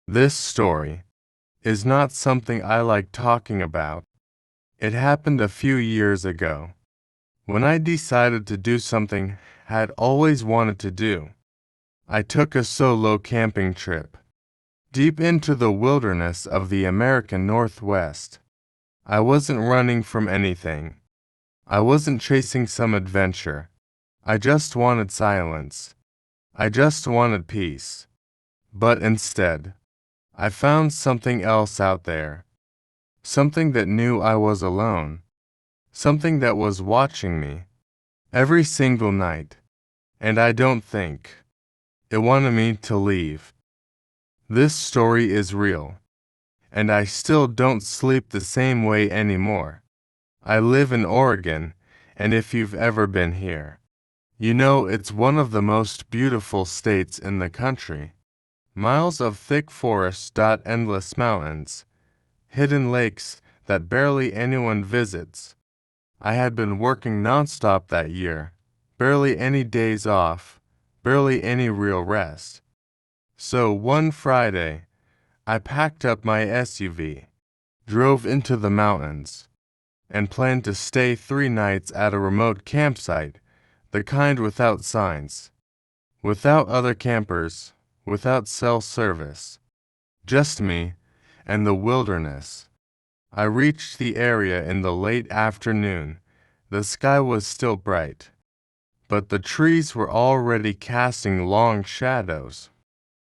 This story is not something I like talking about. It happened a few years ago, when I decided to do something I had always wanted to do. I took a solo camping trip, deep into the wilderness of the American Northwest. I wasn't running from anything. I wasn't chasing some adventure. I just wanted silence. I just wanted peace. But instead, I found something else out there. Something that knew I was alone. Something that was watching me every single night. And I don't think it wanted me to leave. This story is real. And I still don't sleep the same way anymore. I live in Oregon, and if you've ever been here, you know it's one of the most beautiful states in the country. Miles of thick forest dot endless mountains, hidden lakes that barely anyone visits. I had been working nonstop that year, barely any days off, barely any real rest. So one Friday, I packed up my SUV, drove into the mountains, and planned to stay 3 nights at a remote campsite, the kind without signs, without other campers, without cell service, just me and the wilderness. I reached the area in the late afternoon. The sky was still bright, but the trees were already casting long shadows.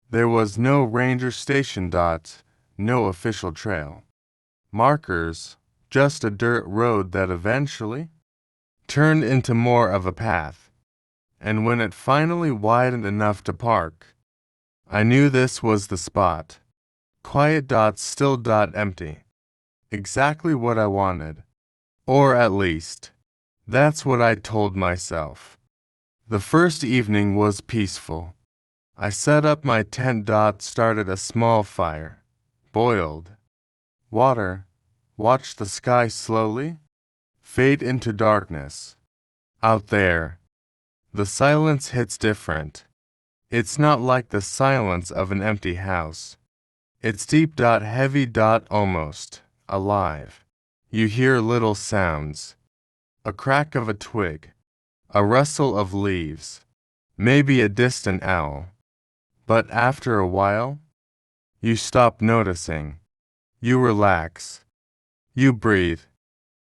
There was no ranger station dot, no official trail. Markers, just a dirt road that eventually turned into more of a path. And when it finally widened enough to park, I knew this was the spot. Quiet dot still dot empty. Exactly what I wanted. Or at least, that's what I told myself. The first evening was peaceful. I set up my tent dot started a small fire. Boiled water. Watched the sky slowly fade into darkness. Out there, the silence hits different. It's not like the silence of an empty house. It's deep dot heavy dot almost alive. You hear little sounds. A crack of a twig. A rustle of leaves. Maybe a distant owl. But after a while, you stop noticing. You relax. You breathe.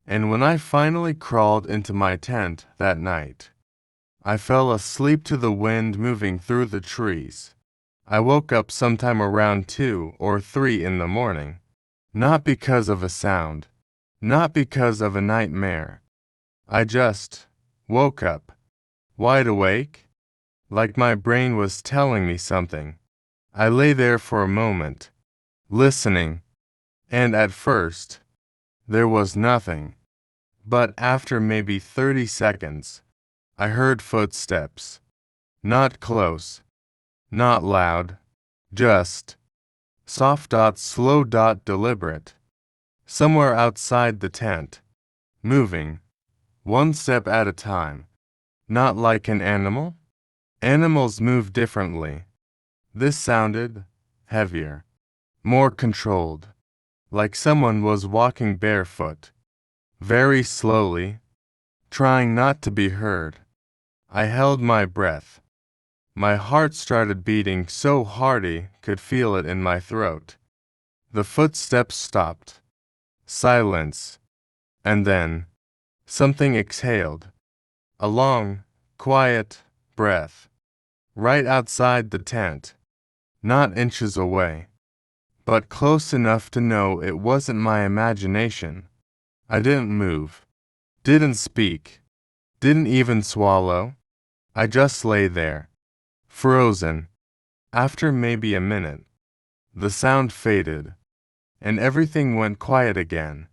And when I finally crawled into my tent that night, I fell asleep to the wind moving through the trees. I woke up sometime around 2 or 3 in the morning, not because of a sound, not because of a nightmare. I just woke up, wide awake, like my brain was telling me something. I lay there for a moment, listening, and at first, there was nothing. But after maybe 30 seconds, I heard footsteps. Not close, not loud, just soft dot slow dot deliberate. Somewhere outside the tent, moving, one step at a time. Not like an animal. Animals move differently. This sounded heavier, more controlled, like someone was walking barefoot. Very slowly, trying not to be heard. I held my breath. My heart started beating so Hardy could feel it in my throat. The footsteps stopped. Silence. And then, something exhaled. A long, quiet breath. Right outside the tent. Not inches away. But close enough to know it wasn't my imagination. I didn't move, didn't speak, didn't even swallow. I just lay there, frozen. After maybe a minute, the sound faded, and everything went quiet again.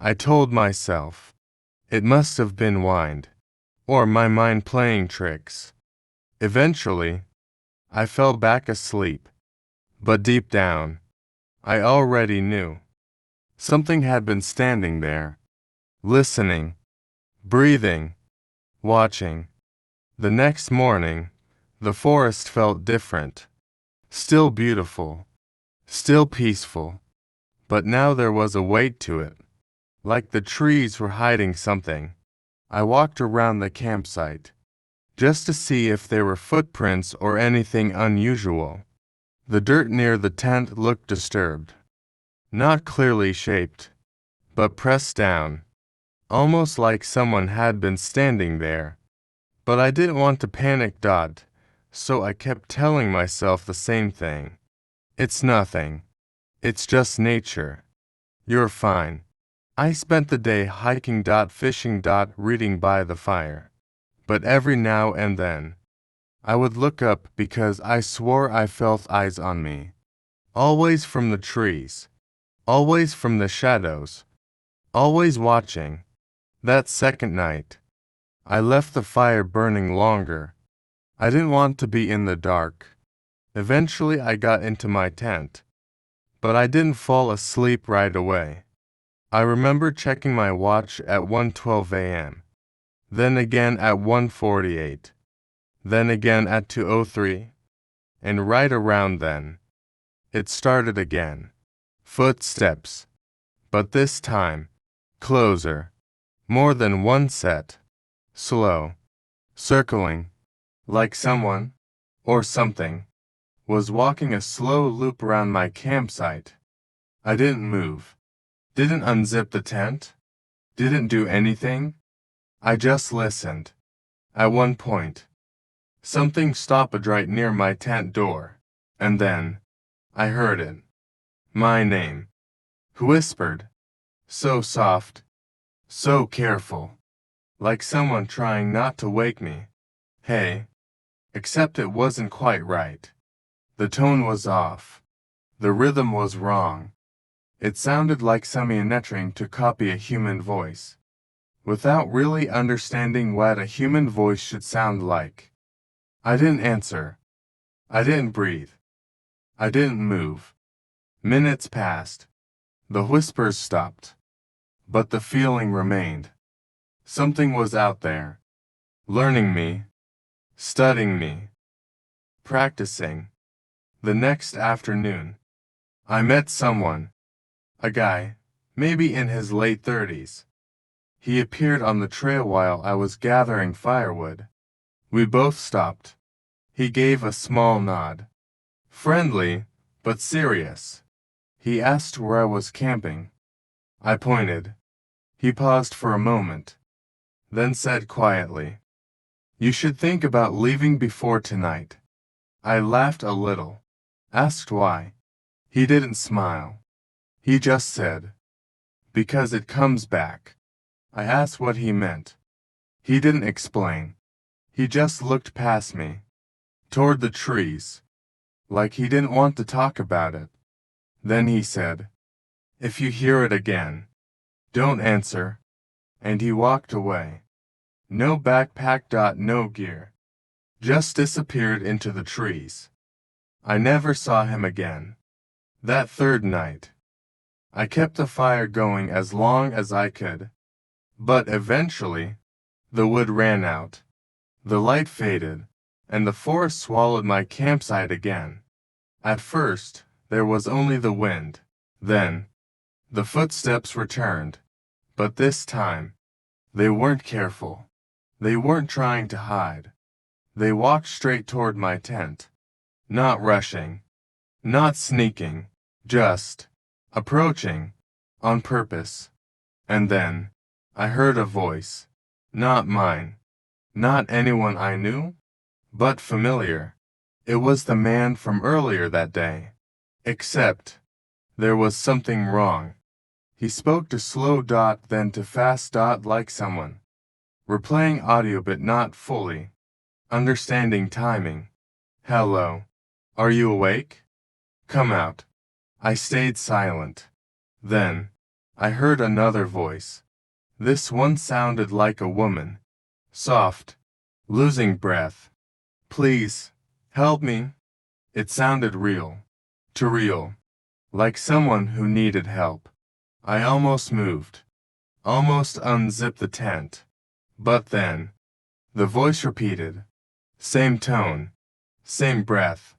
I told myself, it must have been wind, or my mind playing tricks. Eventually, I fell back asleep, but deep down, I already knew. Something had been standing there, listening, breathing, watching. The next morning, the forest felt different. Still beautiful. Still peaceful, but now there was a weight to it, like the trees were hiding something. I walked around the campsite, just to see if there were footprints or anything unusual. The dirt near the tent looked disturbed, not clearly shaped, but pressed down, almost like someone had been standing there. But I didn't want to panic. So I kept telling myself the same thing. It's nothing. It's just nature. You're fine. I spent the day hiking. Fishing. Reading by the fire. But every now and then, I would look up because I swore I felt eyes on me. Always from the trees. Always from the shadows. Always watching. That second night, I left the fire burning longer. I didn't want to be in the dark. Eventually I got into my tent, but I didn't fall asleep right away. I remember checking my watch at 1:12 a.m., then again at 1:48, then again at 2:03, and right around then, it started again. Footsteps, but this time, closer, more than one set, slow, circling, like someone, or something, was walking a slow loop around my campsite. I didn't move, didn't unzip the tent, didn't do anything. I just listened. At one point, something stopped right near my tent door, and then I heard it. My name. Whispered. So soft, so careful, like someone trying not to wake me. Hey. Except it wasn't quite right. The tone was off. The rhythm was wrong. It sounded like someone trying to copy a human voice, without really understanding what a human voice should sound like. I didn't answer. I didn't breathe. I didn't move. Minutes passed. The whispers stopped. But the feeling remained. Something was out there, learning me, studying me, practicing. The next afternoon, I met someone, a guy, maybe in his late 30s. He appeared on the trail while I was gathering firewood. We both stopped. He gave a small nod. Friendly, but serious. He asked where I was camping. I pointed. He paused for a moment, then said quietly, "You should think about leaving before tonight." I laughed a little, asked why. He didn't smile. He just said, "Because it comes back." I asked what he meant. He didn't explain. He just looked past me, toward the trees, like he didn't want to talk about it. Then he said, "If you hear it again, don't answer." And he walked away. No backpack. No gear. Just disappeared into the trees. I never saw him again. That third night, I kept the fire going as long as I could. But eventually, the wood ran out. The light faded, and the forest swallowed my campsite again. At first, there was only the wind. Then, the footsteps returned. But this time, they weren't careful. They weren't trying to hide. They walked straight toward my tent. Not rushing. Not sneaking. Just approaching. On purpose. And then, I heard a voice. Not mine. Not anyone I knew, but familiar. It was the man from earlier that day. Except, there was something wrong. He spoke to slow. Then to fast. Like someone replaying audio but not fully understanding timing. "Hello. Are you awake? Come out." I stayed silent. Then, I heard another voice. This one sounded like a woman. Soft. Losing breath. "Please, help me." It sounded real. Too real. Like someone who needed help. I almost moved. Almost unzipped the tent. But then, the voice repeated. Same tone. Same breath.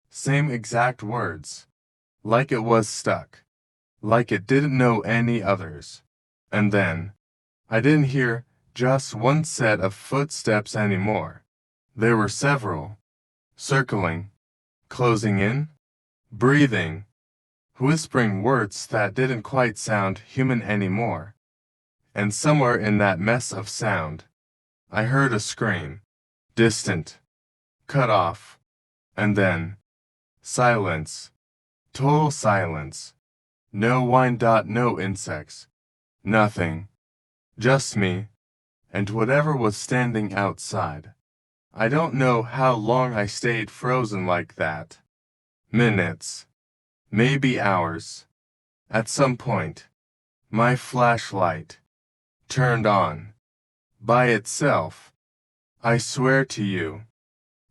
Same exact words. like it was stuck, like it didn't know any others. And then, I didn't hear just one set of footsteps anymore. There were several, circling, closing in, breathing, whispering words that didn't quite sound human anymore. And somewhere in that mess of sound, I heard a scream, distant, cut off, and then silence, total silence. No wine. No insects, nothing, just me, and whatever was standing outside. I don't know how long I stayed frozen like that. Minutes, maybe hours. At some point, my flashlight turned on by itself. I swear to you,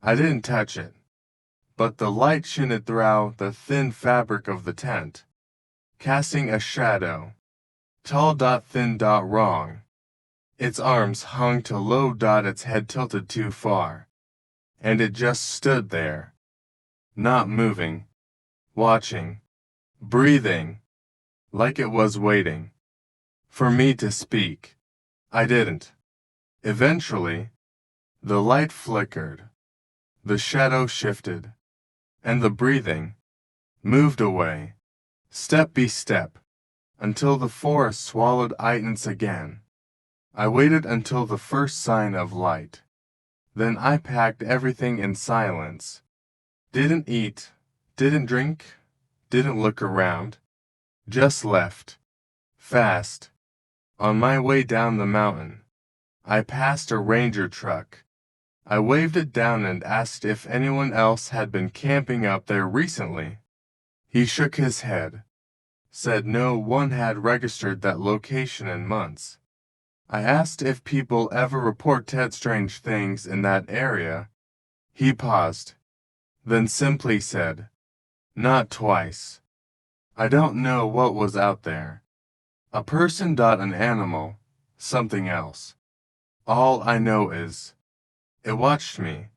I didn't touch it, but the light shined through the thin fabric of the tent, casting a shadow, tall. Thin. Wrong. Its arms hung too low. Its head tilted too far, and it just stood there, not moving, watching, breathing, like it was waiting for me to speak. I didn't. Eventually, the light flickered, the shadow shifted, and the breathing moved away, step by step, until the forest swallowed itness again. I waited until the first sign of light. Then I packed everything in silence. Didn't eat, didn't drink, didn't look around. Just left. Fast. On my way down the mountain, I passed a ranger truck. I waved it down and asked if anyone else had been camping up there recently. He shook his head, said no one had registered that location in months. I asked if people ever reported strange things in that area. He paused, then simply said, "Not twice." I don't know what was out there. A person. An animal, something else. All I know is, it watched me,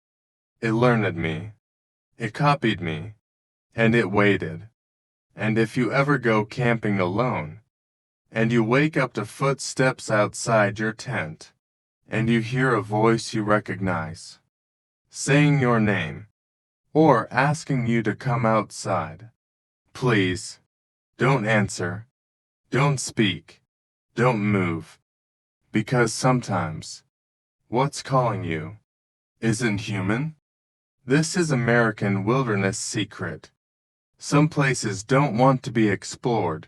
it learned me, it copied me, and it waited. And if you ever go camping alone, and you wake up to footsteps outside your tent, and you hear a voice you recognize, saying your name, or asking you to come outside, please, don't answer, don't speak, don't move, because sometimes, what's calling you isn't human. This is American wilderness secret. Some places don't want to be explored.